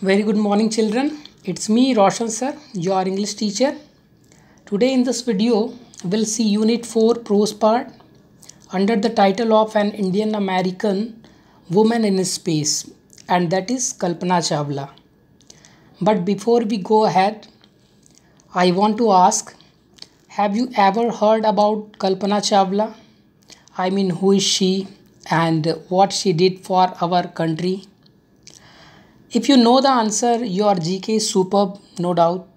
Very good morning, children. It's me, Roshan sir, your English teacher. Today in this video, we'll see Unit 4 prose part under the title of an Indian American woman in space, and that is Kalpana Chawla. But before we go ahead, I want to ask, have you ever heard about Kalpana Chawla? I mean, who is she and what she did for our country? If you know the answer, your GK is superb, no doubt.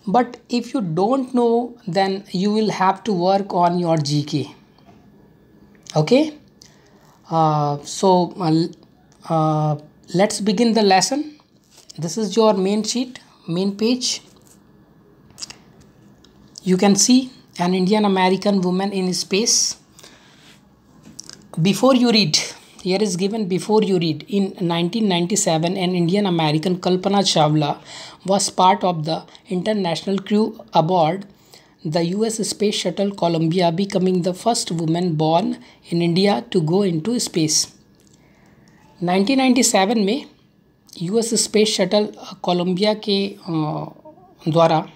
But if you don't know, then you will have to work on your GK. Okay? Let's begin the lesson. This is your main sheet, main page. You can see an Indian American woman in space. Before you read, here is given before you read. In 1997, an Indian American Kalpana Chawla was part of the international crew aboard the US Space Shuttle Columbia, becoming the first woman born in India to go into space. 1997 में US space shuttle Colombia के द्वारा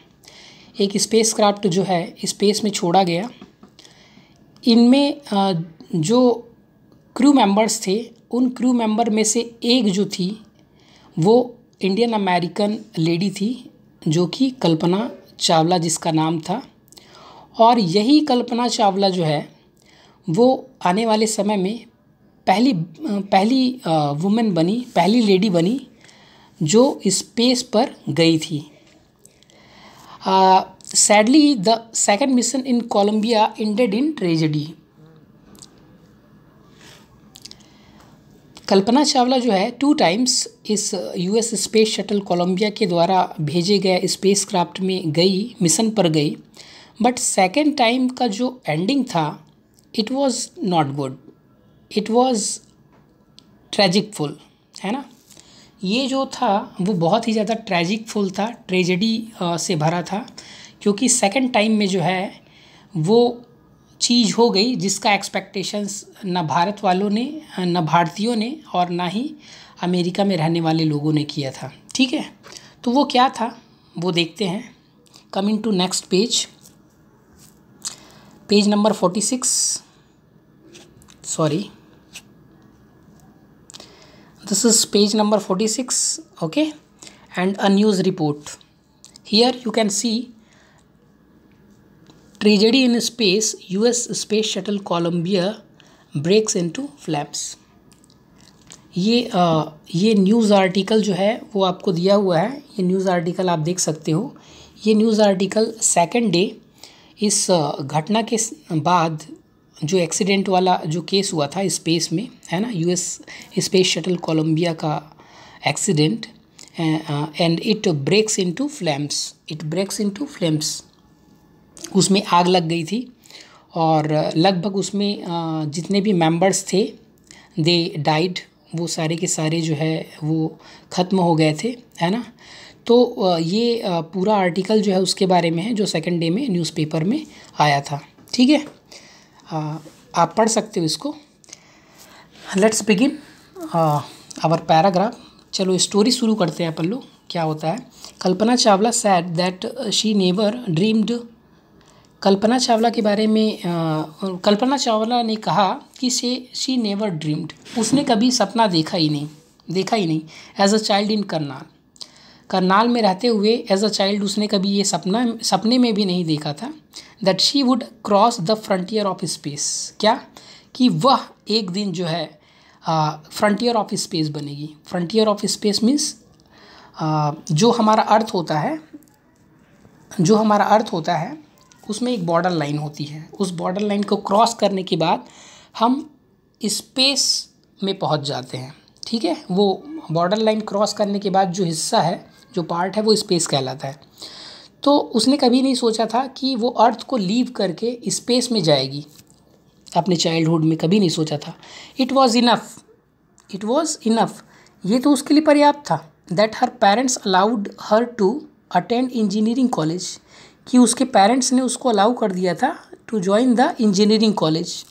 एक space craft जो है space में छोड़ा गया। इनमें जो क्रू मेंबर्स थे, उन क्रू मेंबर में से एक जो थी वो इंडियन अमेरिकन लेडी थी, जो कि कल्पना चावला जिसका नाम था। और यही कल्पना चावला जो है वो आने वाले समय में पहली वुमेन बनी, पहली लेडी बनी जो स्पेस पर गई थी। Sadly the second mission in Columbia ended in tragedy. Kalpana Chawla जो है 2 टाइम्स इस US स्पेस शटल कोलंबिया के द्वारा भेजे गए स्पेस क्राफ्ट में गई, मिशन पर गई। बट सेकेंड टाइम का जो एंडिंग था, it was not good, it was tragicful, है ना। ये जो था वो बहुत ही ज़्यादा ट्रेजिकफुल था, ट्रेजेडी से भरा था, क्योंकि सेकेंड टाइम में जो है वो चीज़ हो गई जिसका एक्सपेक्टेशंस न भारत वालों ने, न भारतीयों ने और ना ही अमेरिका में रहने वाले लोगों ने किया था। ठीक है, तो वो क्या था वो देखते हैं। Coming to next page, page number 46, sorry, this is page number 46, okay, and a news report. Here you can see tragedy in space, US space shuttle Columbia breaks into flames. ये न्यूज़ आर्टिकल जो है वो आपको दिया हुआ है। ये news article आप देख सकते हो। ये न्यूज़ आर्टिकल सेकेंड डे इस घटना के बाद जो एक्सीडेंट वाला जो केस हुआ था स्पेस में, है ना, US स्पेस शटल कोलंबिया का accident, and it breaks into flames, उसमें आग लग गई थी और लगभग उसमें जितने भी मेंबर्स थे दे डाइड, वो सारे के सारे जो है वो ख़त्म हो गए थे, है ना। तो ये पूरा आर्टिकल जो है उसके बारे में है, जो सेकंड डे में न्यूज़पेपर में आया था। ठीक है, आप पढ़ सकते हो इसको। Let's begin our paragraph. चलो स्टोरी शुरू करते हैं अपन लोग। क्या होता है, Kalpana Chawla said that she never dreamed. Kalpana Chawla के बारे में कल्पना चावला ने कहा कि शी नेवर ड्रीम्ड, उसने कभी सपना देखा ही नहीं। As a child in Karnal में रहते हुए एज अ चाइल्ड उसने कभी ये सपने में भी नहीं देखा था that she would cross the frontier of space. क्या कि वह एक दिन जो है फ्रंटियर ऑफ स्पेस बनेगी। फ्रंटियर ऑफ स्पेस मीन्स जो हमारा अर्थ होता है उसमें एक बॉर्डर लाइन होती है। उस बॉर्डर लाइन को क्रॉस करने के बाद हम स्पेस में पहुंच जाते हैं। ठीक है, वो बॉर्डर लाइन क्रॉस करने के बाद जो हिस्सा है, जो पार्ट है, वो स्पेस कहलाता है। तो उसने कभी नहीं सोचा था कि वो अर्थ को लीव करके स्पेस में जाएगी, अपने चाइल्डहुड में कभी नहीं सोचा था। इट वॉज इनफ, ये तो उसके लिए पर्याप्त था। That her parents allowed her to attend engineering college, कि उसके पेरेंट्स ने उसको अलाउ कर दिया था to join the engineering college,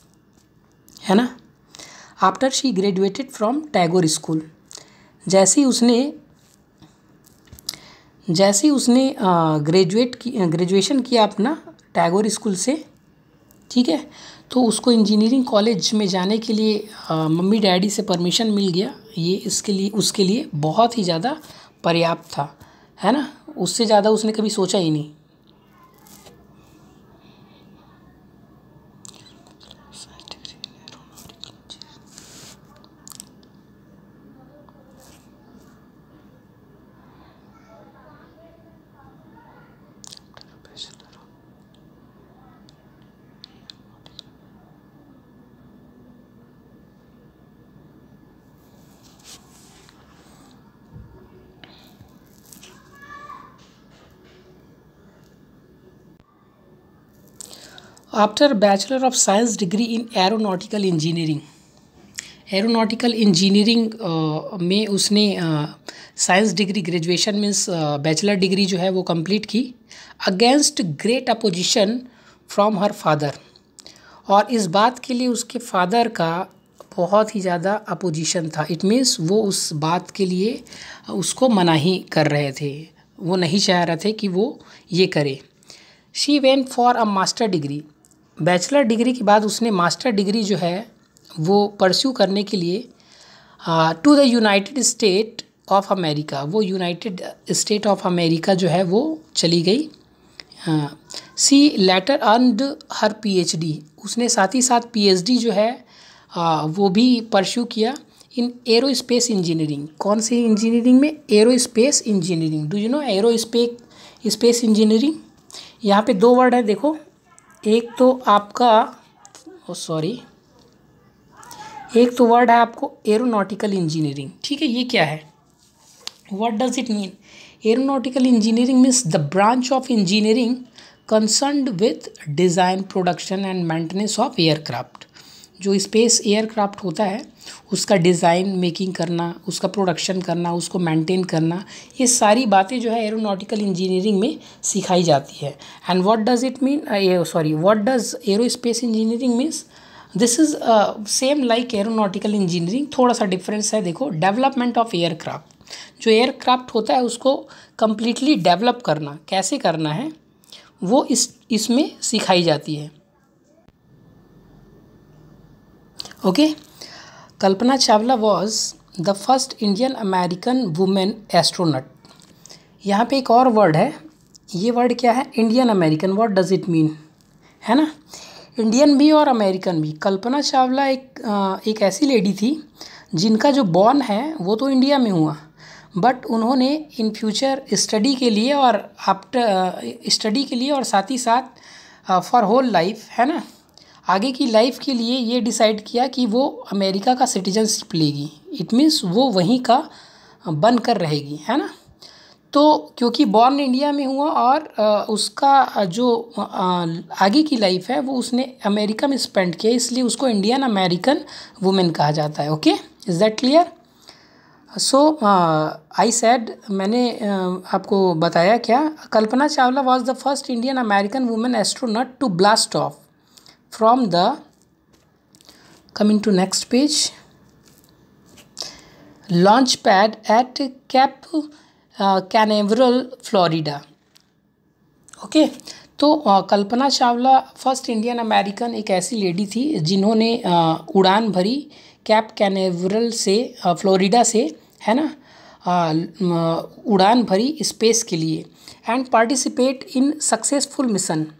है ना। After she graduated from Tagore school, जैसे ही उसने जैसे ही उसने ग्रेजुएशन किया अपना टैगोर स्कूल से, ठीक है, तो उसको इंजीनियरिंग कॉलेज में जाने के लिए मम्मी डैडी से परमिशन मिल गया। ये इसके लिए उसके लिए बहुत ही ज़्यादा पर्याप्त था, है ना। उससे ज़्यादा उसने कभी सोचा ही नहीं। After bachelor of science degree in aeronautical engineering, aeronautical engineering में उसने science degree graduation means bachelor degree जो है वो कंप्लीट की, against great opposition from her father. और इस बात के लिए उसके फादर का बहुत ही ज़्यादा अपोजिशन था। इट मीन्स वो उस बात के लिए उसको मनाही कर रहे थे, वो नहीं चाह रहे थे कि वो ये करे। She went for a master degree, bachelor degree के बाद उसने मास्टर डिग्री जो है वो परस्यू करने के लिए to the United State of America, वो यूनाइटेड स्टेट ऑफ अमेरिका जो है वो चली गई। She later earned her PhD, उसने साथ ही साथ पीएचडी जो है वो भी परस्यू किया इन एरोस्पेस इंजीनियरिंग। कौन सी इंजीनियरिंग में? Aerospace engineering. Do you know aerospace engineering? यहाँ पे दो वर्ड है, देखो, एक तो आपका एक तो वर्ड है आपको एरोनॉटिकल इंजीनियरिंग, ठीक है। ये क्या है? What does it mean? Aeronautical engineering means the branch of engineering concerned with design, production and maintenance of aircraft. जो स्पेस एयरक्राफ्ट होता है उसका डिज़ाइन मेकिंग करना, उसका प्रोडक्शन करना, उसको मेंटेन करना, ये सारी बातें जो है एरोनॉटिकल इंजीनियरिंग में सिखाई जाती है। And what does it mean, what does aerospace engineering means? This is same like aeronautical engineering, थोड़ा सा डिफरेंस है। देखो, डेवलपमेंट ऑफ एयरक्राफ्ट, जो एयरक्राफ्ट होता है उसको कम्प्लीटली डेवलप करना, कैसे करना है वो इसमें सिखाई जाती है। Okay, Kalpana Chawla was the first Indian American women astronaut. यहाँ पे एक और वर्ड है, ये वर्ड क्या है? Indian American. What does it mean, है ना। इंडियन भी और अमेरिकन भी। कल्पना चावला एक ऐसी लेडी थी जिनका जो बॉर्न है वो तो इंडिया में हुआ, बट उन्होंने इन फ्यूचर स्टडी के लिए और आफ्टर स्टडी के लिए और साथ ही साथ फॉर होल लाइफ, है ना, आगे की लाइफ के लिए ये डिसाइड किया कि वो अमेरिका का सिटीजनशिप लेगी। इट मीन्स वो वहीं का बन कर रहेगी, है ना। तो क्योंकि बॉर्न इंडिया में हुआ और उसका जो आगे की लाइफ है वो उसने अमेरिका में स्पेंड किया, इसलिए उसको इंडियन अमेरिकन वुमेन कहा जाता है। Okay, is that clear? So I said, मैंने आपको बताया क्या, Kalpana Chawla was the first Indian American women astronaut to blast off from the, coming to next page, launch pad at Cape Canaveral, Florida. Okay, तो Kalpana Chawla first Indian American एक ऐसी lady थी जिन्होंने उड़ान भरी कैप कैनावेरल से, फ्लोरिडा से, है ना, उड़ान भरी स्पेस के लिए, and participate in successful mission.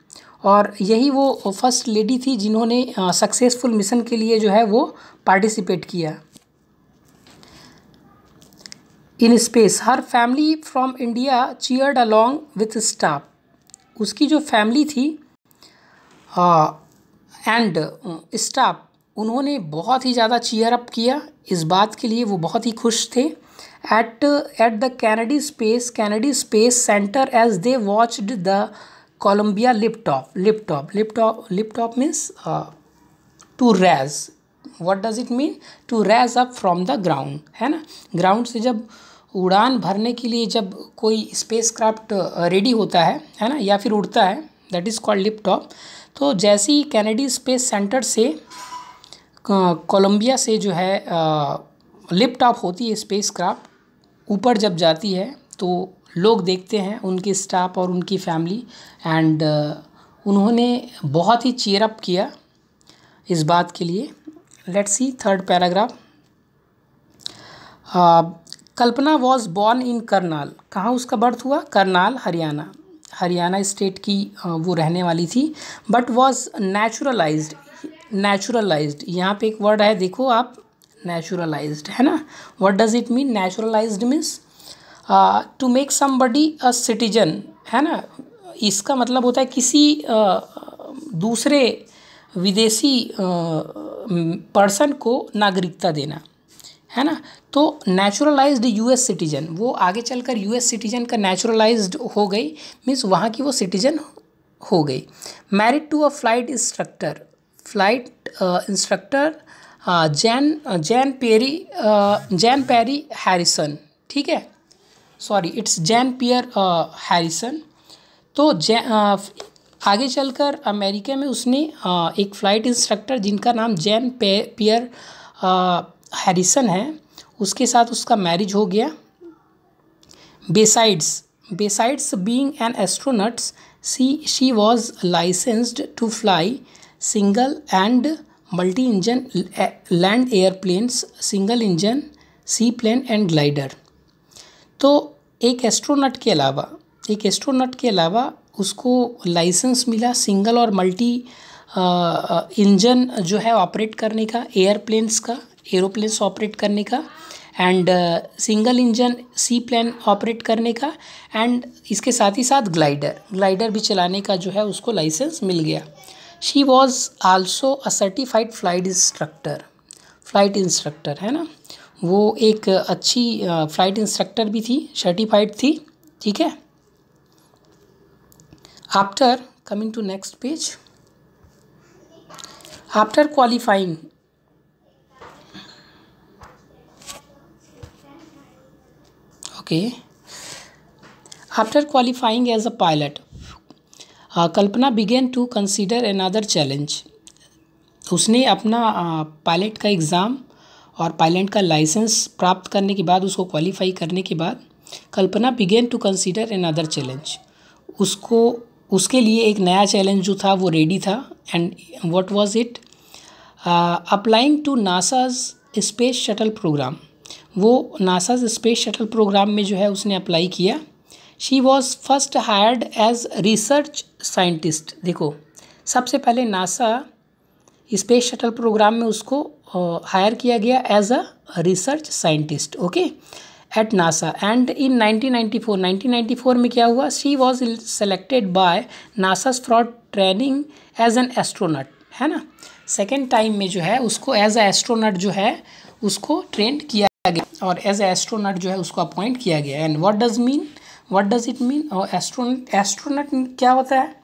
और यही वो फर्स्ट लेडी थी जिन्होंने सक्सेसफुल मिशन के लिए जो है वो पार्टिसिपेट किया in space. Her family from India cheered along with staff. उसकी जो फैमिली थी एंड स्टाफ, उन्होंने बहुत ही ज़्यादा चीयर अप किया, इस बात के लिए वो बहुत ही खुश थे। At the Kennedy space centre as they watched the Columbia lift off means to rise. What does it mean? To rise up from the ground, है ना। ग्राउंड से जब उड़ान भरने के लिए जब कोई स्पेस क्राफ्ट रेडी होता है ना, या फिर उड़ता है, that is called lift off. तो जैसे ही कैनेडी स्पेस सेंटर से कोलंबिया से जो है लिफ्ट ऑफ होती है स्पेस क्राफ्ट, ऊपर जब जाती है तो लोग देखते हैं, उनके स्टाफ और उनकी फैमिली, एंड उन्होंने बहुत ही चीयर अप किया इस बात के लिए। Let's see third paragraph. Kalpana was born in Karnal. कहाँ उसका बर्थ हुआ? करनाल, हरियाणा। हरियाणा स्टेट की वो रहने वाली थी। But was naturalised. नेचुरलाइज्ड यहाँ पे एक वर्ड है, देखो आप, नेचुरलाइज्ड है ना। What does it mean? Naturalised means to make somebody a citizen, है ना। इसका मतलब होता है किसी दूसरे विदेशी पर्सन को नागरिकता देना, है ना। तो नेचुरलाइज्ड यूएस सिटीजन, वो आगे चलकर यूएस सिटीजन का नेचुरलाइज्ड हो गई, मीन्स वहाँ की वो सिटीजन हो गई। Married to a flight instructor. Flight instructor Jean Pierre Harrison, ठीक है, sorry it's Jean Pierre Harrison. तो आगे चलकर अमेरिका में उसने एक फ़्लाइट इंस्ट्रक्टर जिनका नाम जैन पियर हैरिसन है, उसके साथ उसका मैरिज हो गया। Besides being an astronaut, she was licensed to fly single and multi engine land aeroplanes, single engine C plane and glider. तो एक एस्ट्रोनॉट के अलावा उसको लाइसेंस मिला सिंगल और मल्टी इंजन जो है ऑपरेट करने का, एरोप्लेन्स ऑपरेट करने का, and single engine C plane operate करने का, एंड इसके साथ ही साथ ग्लाइडर भी चलाने का जो है उसको लाइसेंस मिल गया। She was also a certified flight instructor, है ना। वो एक अच्छी फ्लाइट इंस्ट्रक्टर भी थी, सर्टिफाइड थी, ठीक है। After coming to next page, after qualifying, okay, after qualifying as a pilot, Kalpana began to consider another challenge. उसने अपना पायलट का एग्ज़ाम और पायलट का लाइसेंस प्राप्त करने के बाद, उसको क्वालिफाई करने के बाद, कल्पना began to consider another challenge. उसके लिए एक नया चैलेंज जो था वो रेडी था। And what was it? Applying to NASA's space shuttle programme. वो नासाज स्पेस शटल प्रोग्राम में जो है उसने अप्लाई किया। She was first hired as research scientist. देखो, सबसे पहले नासा स्पेस शटल प्रोग्राम में उसको हायर किया गया as a research scientist, okay, at NASA. And in 1994 में क्या हुआ? She was selected by NASA's for training as an astronaut, है ना। सेकेंड टाइम में जो है उसको एज अ एस्ट्रोनॉट जो है उसको ट्रेन किया गया और एज ए एस्ट्रोनॉट जो है उसको अपॉइंट किया गया। And what does it mean? और एस्ट्रोनॉट क्या होता है?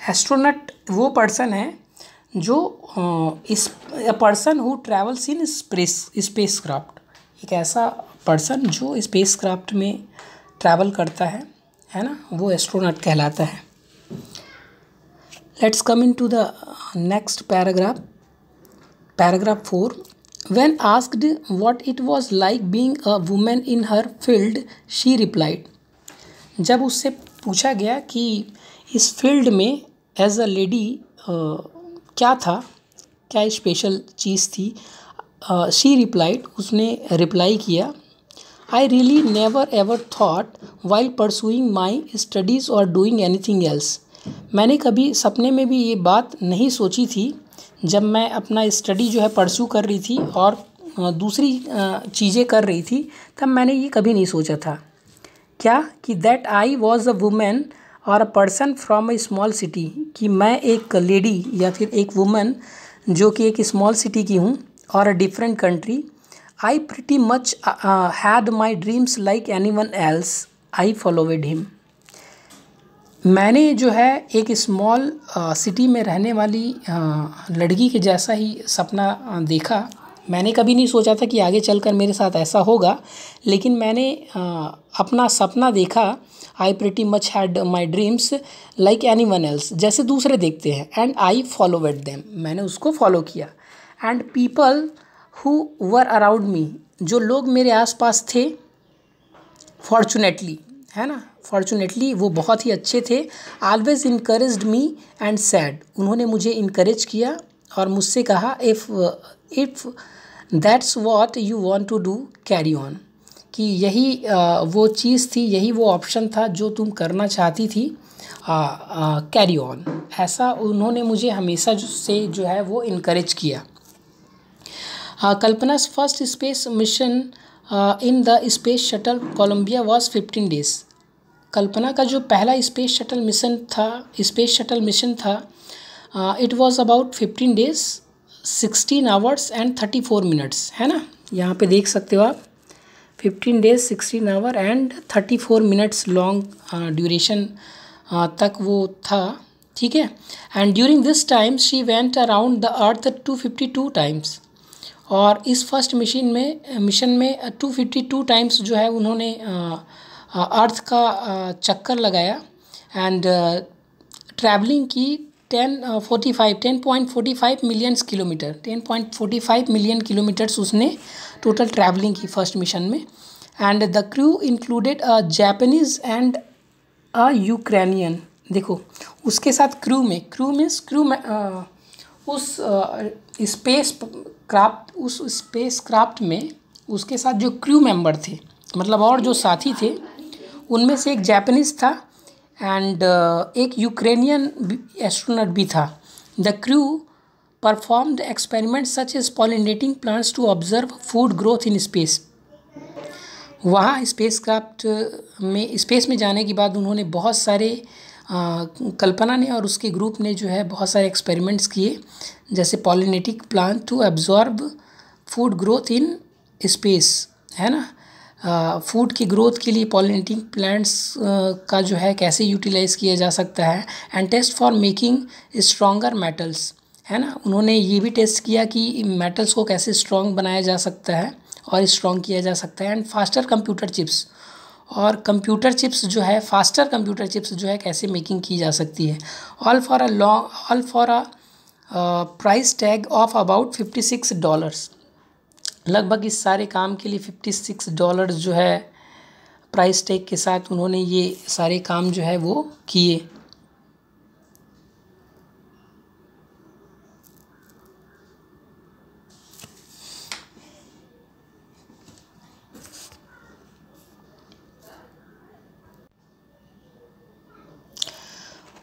एस्ट्रोनॉट वो पर्सन है जो person who travels in space craft. एक ऐसा पर्सन जो स्पेस क्राफ्ट में ट्रैवल करता है ना, वो एस्ट्रोनॉट कहलाता है। Let's come in to the next paragraph, paragraph 4। When asked what it was like being a woman in her field, she replied. जब उससे पूछा गया कि इस फील्ड में एज अ लेडी क्या था, क्या स्पेशल चीज़ थी, शी रिप्लाइड, उसने रिप्लाई किया, I really never ever thought while pursuing my studies और डूइंग एनीथिंग एल्स। मैंने कभी सपने में भी ये बात नहीं सोची थी जब मैं अपना स्टडी जो है परस्यू कर रही थी और दूसरी चीज़ें कर रही थी, तब मैंने ये कभी नहीं सोचा था क्या कि that I was a women और a person from a small city, कि मैं एक लेडी या फिर एक वुमन जो कि एक स्मॉल सिटी की हूँ और a different country. I pretty much had my dreams like anyone else, I followed him. मैंने जो है एक स्मॉल सिटी में रहने वाली लड़की के जैसा ही सपना देखा। मैंने कभी नहीं सोचा था कि आगे चलकर मेरे साथ ऐसा होगा, लेकिन मैंने अपना सपना देखा। आई pretty much had my dreams like anyone else, जैसे दूसरे देखते हैं, एंड आई फॉलोवेड देम, मैंने उसको फॉलो किया। And people who were around me, जो लोग मेरे आसपास थे, फॉर्चुनेटली, है ना, फॉर्चुनेटली वो बहुत ही अच्छे थे। Always encouraged me and said, उन्होंने मुझे इनकरेज किया और मुझसे कहा if that's what you want to do carry on, कि यही वो चीज़ थी, यही वो ऑप्शन था जो तुम करना चाहती थी, कैरी ऑन। ऐसा उन्होंने मुझे हमेशा से जो है वो इनकरेज किया। Kalpana's first space mission in the space shuttle Columbia was 15 days. Kalpana का जो पहला स्पेस शटल मिशन था, it was about 15 days 16 hours and 34 minutes, है ना, यहाँ पे देख सकते हो आप, 15 days 16 hour and 34 minutes long duration तक वो था, ठीक है। And during this time she went around the earth 252 times, और इस फर्स्ट मिशन में 252 टाइम्स जो है उन्होंने अर्थ का चक्कर लगाया एंड ट्रैवलिंग की 10.45 मिलियन किलोमीटर, 10.45 मिलियन किलोमीटर्स उसने टोटल ट्रैवलिंग की फर्स्ट मिशन में। And the crew included a Japanese and a Ukrainian. देखो उसके साथ क्रू में उस स्पेस क्राफ्ट में उसके साथ जो क्रू मेंबर थे, मतलब और जो साथी थे, उनमें से एक जापानीज़ था एंड एक यूक्रेनियन एस्ट्रोनॉट भी था। The crew performed experiments such as pollinating plants to observe food growth in space. वहाँ स्पेस में जाने के बाद उन्होंने बहुत सारे कल्पना ने और उसके ग्रुप ने जो है बहुत सारे एक्सपेरिमेंट्स किए, जैसे pollinating plant to absorb food growth in space, है ना, फूड की ग्रोथ के लिए पॉलिनेटिंग प्लांट्स का जो है कैसे यूटिलाइज़ किया जा सकता है। And test for making stronger metals, है ना, उन्होंने ये भी टेस्ट किया कि मेटल्स को कैसे स्ट्रॉन्ग बनाया जा सकता है और स्ट्रॉन्ग किया जा सकता है। एंड फास्टर कंप्यूटर चिप्स, और कंप्यूटर चिप्स जो है, फास्टर कंप्यूटर चिप्स जो है कैसे मेकिंग की जा सकती है। All for a price tag of about $56। लगभग इस सारे काम के लिए $56 जो है प्राइस टैग के साथ उन्होंने ये सारे काम जो है वो किए।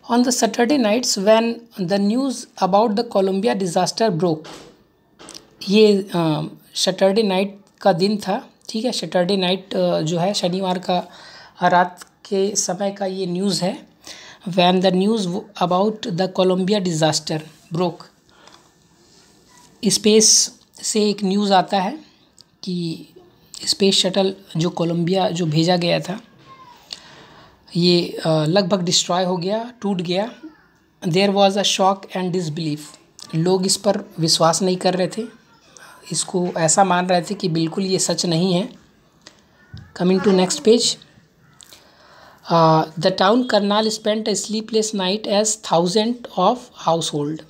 On the Saturday nights when the news about the Columbia disaster broke, ये सैटरडे नाइट का दिन था, ठीक है, सैटरडे नाइट जो है शनिवार का रात के समय का ये न्यूज़ है। when the news about the Columbia disaster broke, space से एक न्यूज़ आता है कि स्पेस शटल जो कोलंबिया जो भेजा गया था ये लगभग डिस्ट्रॉय हो गया, टूट गया। There was a shock and disbelief, लोग इस पर विश्वास नहीं कर रहे थे, इसको ऐसा मान रहे थे कि बिल्कुल ये सच नहीं है। Coming to next page, the town Karnal spent a sleepless night as thousand of household.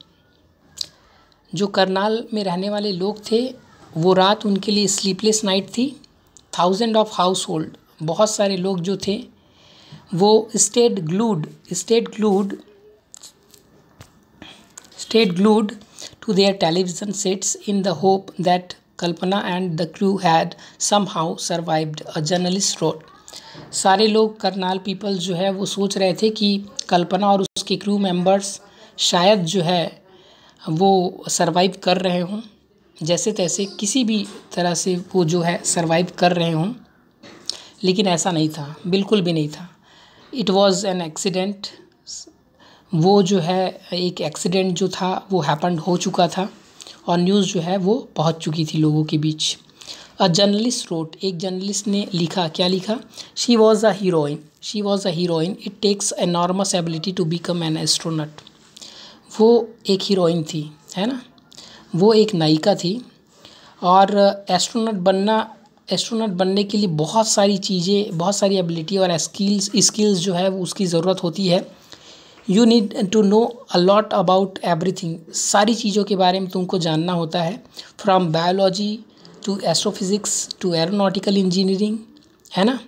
जो करनाल में रहने वाले लोग थे वो रात उनके लिए स्लीपलेस नाइट थी। थाउजेंड ऑफ हाउस होल्ड, बहुत सारे लोग जो थे वो stayed glued to their television sets in the hope that Kalpana and the crew had somehow survived, a journalist wrote. सारे लोग करनाल पीपल जो है वो सोच रहे थे कि कल्पना और उसके क्रू मेंबर्स शायद जो है वो सरवाइव कर रहे हों, जैसे तैसे किसी भी तरह से वो जो है सरवाइव कर रहे हों, लेकिन ऐसा नहीं था, बिल्कुल भी नहीं था। इट वॉज़ एन एक्सीडेंट, वो जो है एक एक्सीडेंट जो था वो हैपन्ड हो चुका था और न्यूज़ जो है वो पहुंच चुकी थी लोगों के बीच। अ जर्नलिस्ट रोट, एक जर्नलिस्ट ने लिखा, क्या लिखा, she was a heroine, it takes enormous ability to become an astronaut. वो एक हीरोइन थी, है ना, वो एक नायिका थी और एस्ट्रोनॉट बनने के लिए बहुत सारी चीज़ें, बहुत सारी एबिलिटी और स्किल्स जो है वो उसकी ज़रूरत होती है। You need to know a lot about everything, सारी चीज़ों के बारे में तुमको जानना होता है, from biology to astrophysics to aeronautical engineering, है ना,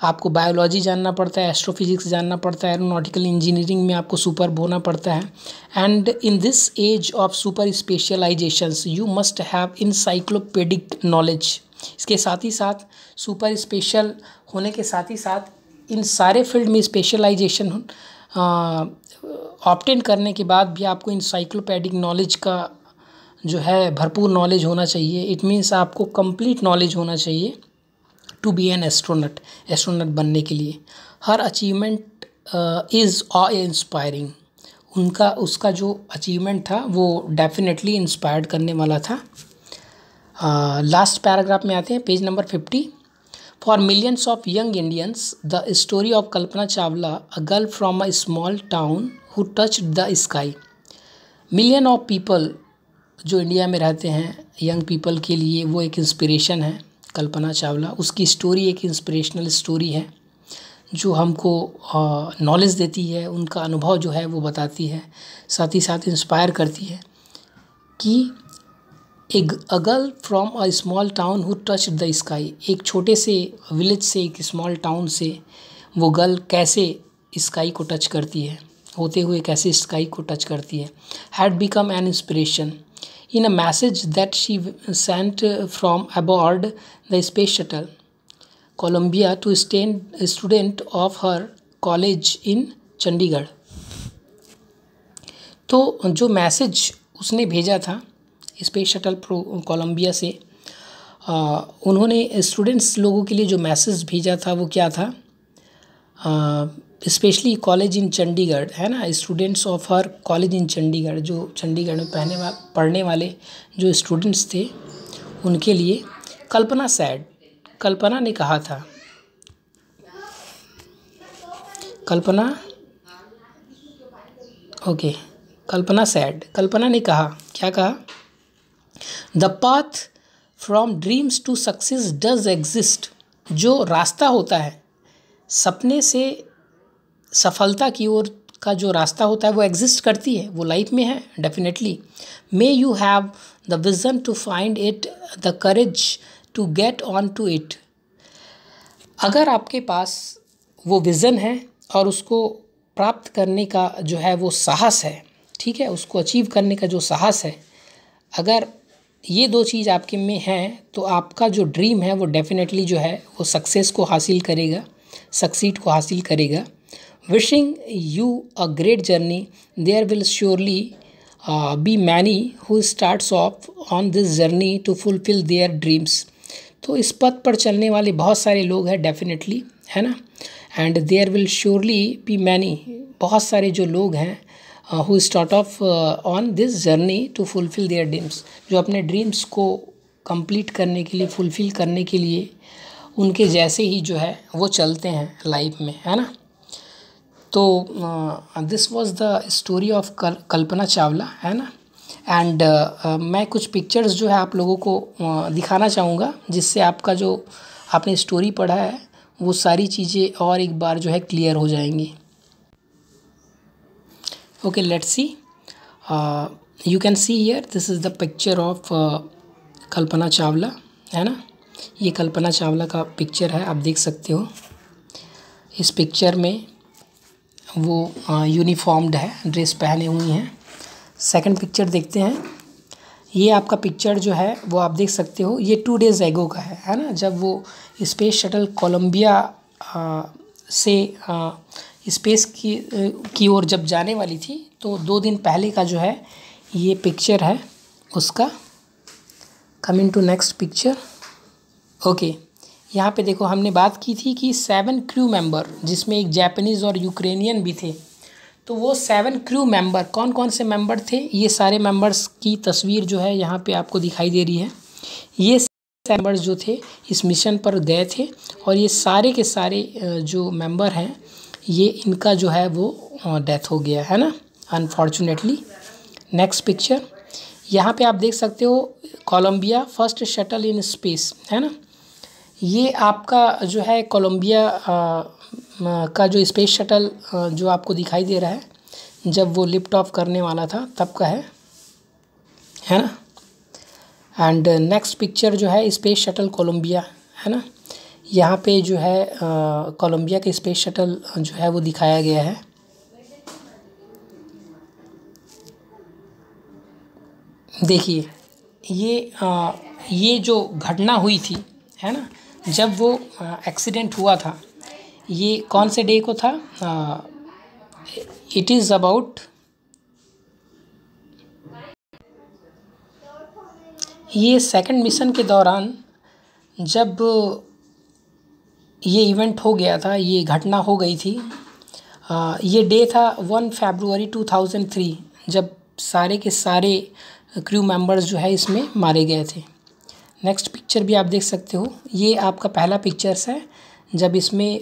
आपको बायोलॉजी जानना पड़ता है, एस्ट्रोफिजिक्स जानना पड़ता है, एरोनॉटिकल इंजीनियरिंग में आपको सुपर्ब होना पड़ता है। And in this age of super specializations you must have encyclopedic knowledge. इसके साथ ही साथ सुपर स्पेशल होने के साथ ही साथ इन सारे फील्ड में स्पेशलाइजेशन ऑब्टेन करने के बाद भी आपको इंसाइक्लोपीडिक नॉलेज का जो है भरपूर नॉलेज होना चाहिए। इट मीन्स आपको कंप्लीट नॉलेज होना चाहिए to be an astronaut, astronaut बनने के लिए। हर अचीवमेंट इज़ ऑ इंस्पायरिंग। उसका जो अचीवमेंट था वो डेफिनेटली इंस्पायर्ड करने वाला था। लास्ट पैराग्राफ में आते हैं, page number 50। For millions of young Indians the story of Kalpana Chawla, a girl from a small town who touched the sky. Million of people जो इंडिया में रहते हैं, यंग पीपल के लिए वो एक इंस्पिरेशन है कल्पना चावला। उसकी स्टोरी एक इंस्पिरेशनल स्टोरी है जो हमको नॉलेज देती है, उनका अनुभव जो है वो बताती है, साथ ही साथ इंस्पायर करती है कि a girl from a small town who touch the sky. एक छोटे से विलेज से, एक स्मॉल टाउन से वो गर्ल कैसे स्काई को टच करती है, होते हुए कैसे स्काई को टच करती है। Had become an inspiration in a message that she sent from aboard the space shuttle Columbia to student of her college in Chandigarh. तो जो मैसेज उसने भेजा था स्पेस शटल कोलंबिया से, उन्होंने स्टूडेंट्स लोगों के लिए जो मैसेज भेजा था वो क्या था, स्पेशली कॉलेज इन चंडीगढ़, है ना, students of her college in Chandigarh, जो चंडीगढ़ में पढ़ने वाले जो स्टूडेंट्स थे उनके लिए। कल्पना सैड, कल्पना ने कहा था, कल्पना सैड, कल्पना ने कहा, क्या कहा, the path from dreams to success does exist. जो रास्ता होता है सपने से सफलता की ओर का, जो रास्ता होता है वो एग्जिस्ट करती है, वो लाइफ में है definitely. May you have the vision to find it, the courage to get on to it. अगर आपके पास वो विज़न है और उसको प्राप्त करने का जो है वो साहस है, ठीक है, उसको अचीव करने का जो साहस है, अगर ये दो चीज़ आपके में हैं तो आपका जो ड्रीम है वो डेफिनेटली जो है वो सक्सेस को हासिल करेगा, सक्सीड को हासिल करेगा। Wishing you a great journey. There will surely be many who starts off on this journey to fulfill their dreams. तो इस पथ पर चलने वाले बहुत सारे लोग हैं डेफिनेटली, है ना। And there will surely be many, बहुत सारे जो लोग हैं who start off on this journey to fulfill their dreams, जो अपने ड्रीम्स को कंप्लीट करने के लिए, फुलफ़िल करने के लिए उनके जैसे ही जो है वो चलते हैं लाइफ में, है ना। तो this was the story of Kalpana Chawla, है ना। एंड मैं कुछ पिक्चर्स जो है आप लोगों को दिखाना चाहूँगा, जिससे आपका जो आपने स्टोरी पढ़ा है वो सारी चीज़ें और एक बार जो है क्लियर हो जाएंगी। Okay, let's see, you can see here, this is the picture of Kalpana Chawla, है ना। ये कल्पना चावला का पिक्चर है, आप देख सकते हो। इस पिक्चर में वो यूनिफॉर्म्ड है, ड्रेस पहने हुई हैं। सेकंड पिक्चर देखते हैं। ये आपका पिक्चर जो है वो आप देख सकते हो, ये 2 डेज़ एगो का है ना। जब वो स्पेस शटल कोलंबिया से स्पेस की ओर जब जाने वाली थी, तो 2 दिन पहले का जो है ये पिक्चर है उसका। Coming to next picture. Okay, यहाँ पे देखो, हमने बात की थी कि 7 क्रू मेंबर, जिसमें एक जापानीज़ और यूक्रेनियन भी थे। तो वो 7 क्रू मेंबर कौन कौन से मेंबर थे, ये सारे मेंबर्स की तस्वीर जो है यहाँ पे आपको दिखाई दे रही है। ये मेंबर्स जो थे इस मिशन पर गए थे, और ये सारे के सारे जो मेंबर हैं, ये इनका जो है वो डेथ हो गया, है ना, अनफॉर्चुनेटली। नेक्स्ट पिक्चर, यहाँ पे आप देख सकते हो, Columbia first shuttle in space, है ना। ये आपका जो है कोलंबिया का जो स्पेस शटल जो आपको दिखाई दे रहा है, जब वो लिफ्ट ऑफ करने वाला था तब का है ना। एंड नेक्स्ट पिक्चर जो है स्पेस शटल कोलंबिया, है ना। यहाँ पे जो है कोलंबिया के स्पेस शटल जो है वो दिखाया गया है। देखिए ये जो घटना हुई थी, है ना, जब वो एक्सीडेंट हुआ था, ये कौन से डे को था? इट इज़ अबाउट, ये सेकंड मिशन के दौरान जब ये इवेंट हो गया था, ये घटना हो गई थी। ये डे था 1 फरवरी 2003, जब सारे के सारे क्रू मेंबर्स जो है इसमें मारे गए थे। नेक्स्ट पिक्चर भी आप देख सकते हो, ये आपका पहला पिक्चर्स है जब इसमें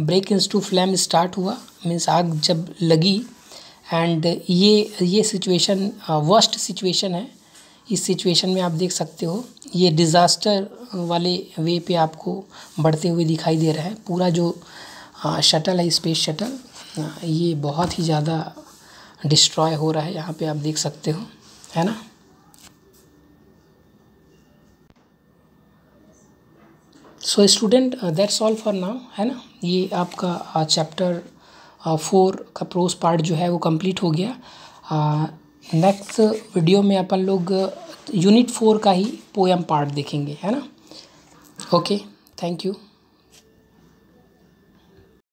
ब्रेक इंस टू फ्लेम स्टार्ट हुआ, मीन्स आग जब लगी। एंड ये सिचुएशन वर्स्ट सिचुएशन है। इस सिचुएशन में आप देख सकते हो ये डिज़ास्टर वाले वे पे आपको बढ़ते हुए दिखाई दे रहा है। पूरा जो शटल है, स्पेस शटल, ये बहुत ही ज़्यादा डिस्ट्रॉय हो रहा है, यहाँ पे आप देख सकते हो, है ना। So student, that's all for now, है ना। ये आपका चैप्टर 4 का प्रोस पार्ट जो है वो कंप्लीट हो गया। नेक्स्ट वीडियो में अपन लोग यूनिट 4 का ही पोएम पार्ट देखेंगे, है ना। Okay, thank you.